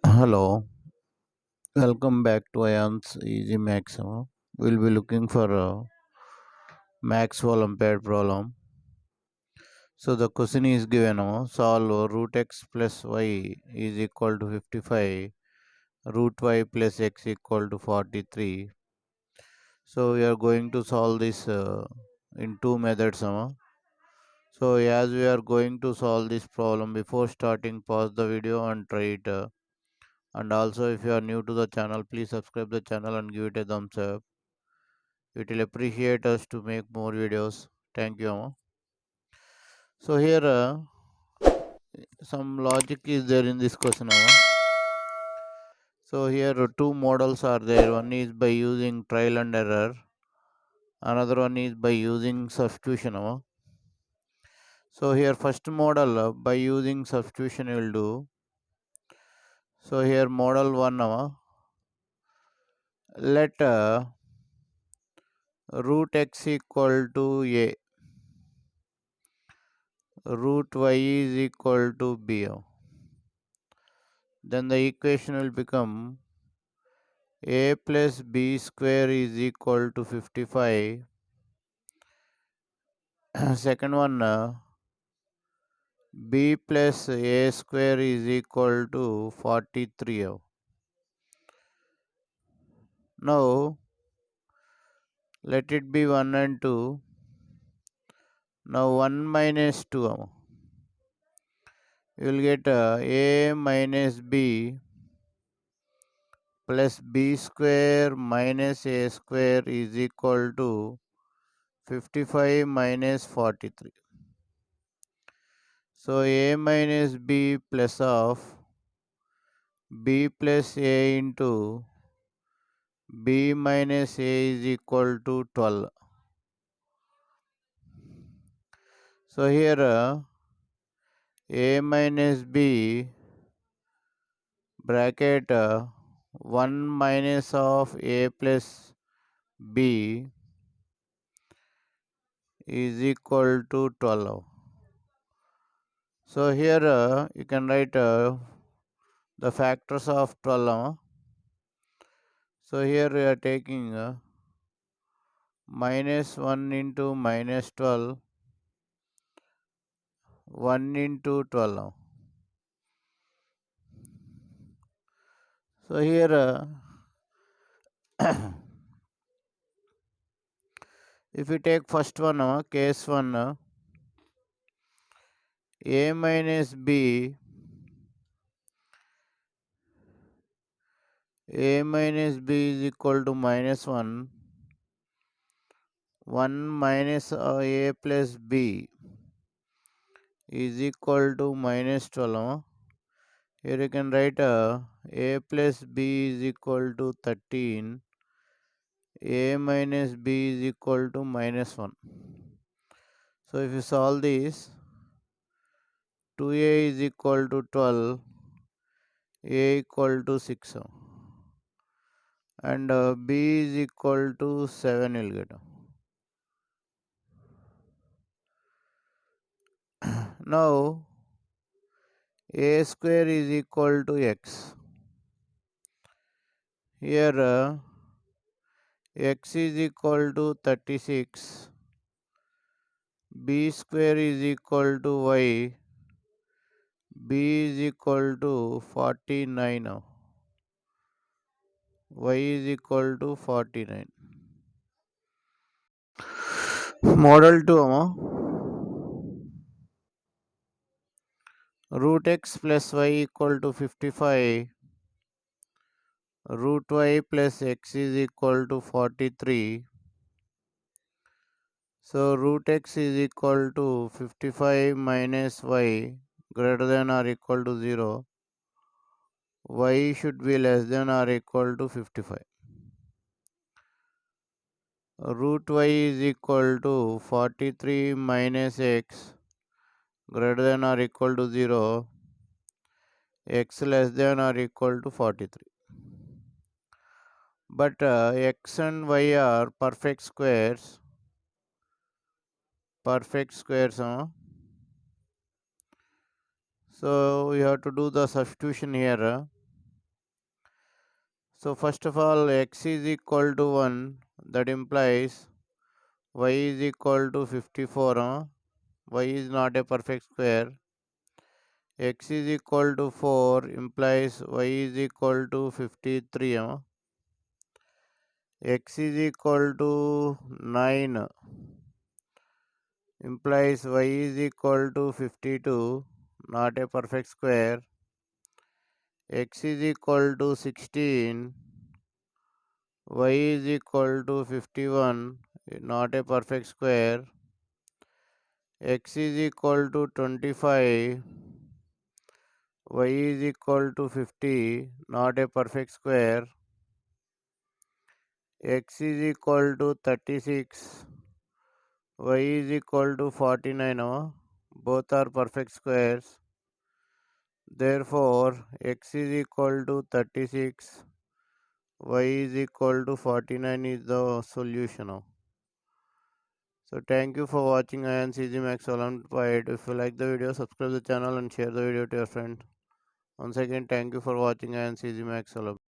Hello, welcome back to AyaansEasyMath. We'll be looking for a max Olympiad problem. So the question is given: solve root x plus y is equal to 55, root y plus x equal to 43. So we are going to solve this in two methods. So as we are going to solve this problem, before starting, pause the video and try it. And also, if you are new to the channel, please subscribe the channel and give it a thumbs up. It will appreciate us to make more videos. Thank you, Amma. So here some logic is there in this question, Amma. So here two models are there. One is by using trial and error. Another one is by using substitution, Amma. So here first model by using substitution will do. So here model 1, Amma. Let root x equal to a, root y is equal to b. Then the equation will become a plus b square is equal to 55. Second one, b plus a square is equal to 43. Now, let it be 1 and 2. Now, 1 minus 2. You will get a minus b plus b square minus a square is equal to 55 minus 43. So, a minus b plus of b plus a into b minus a is equal to 12. So here a minus b bracket 1 minus of a plus b is equal to 12. So here you can write the factors of 12. So here we are taking minus 1 into minus 12, 1 into 12. So here if you take first one, case 1, a minus b, a minus b is equal to minus 1, 1 minus a plus b is equal to minus 12. Here you can write a plus b is equal to 13, a minus b is equal to minus 1. So if you solve this, 2a is equal to 12, a equal to 6, and b is equal to 7 will get. Now a square is equal to x. Here x is equal to 36, b square is equal to y, b is equal to 49 now. Y is equal to 49. Model 2, root x plus y equal to 55, root y plus x is equal to 43. So root x is equal to 55 minus y greater than or equal to 0. Y should be less than or equal to 55. Root y is equal to 43 minus x greater than or equal to 0. X less than or equal to 43. But x and y are perfect squares. So we have to do the substitution here. So first of all, x is equal to 1, that implies y is equal to 54. Y is not a perfect square. X is equal to 4 implies y is equal to 53. X is equal to 9 implies y is equal to 52, not a perfect square. X is equal to 16, y is equal to 51, not a perfect square. X is equal to 25, y is equal to 50, not a perfect square. X is equal to 36, y is equal to 49. Both are perfect squares. Therefore, x is equal to 36, y is equal to 49 is the solution. So thank you for watching AyaansEasyMath Olympiad. If you like the video, subscribe the channel and share the video to your friend. Once again, thank you for watching AyaansEasyMath Olympiad.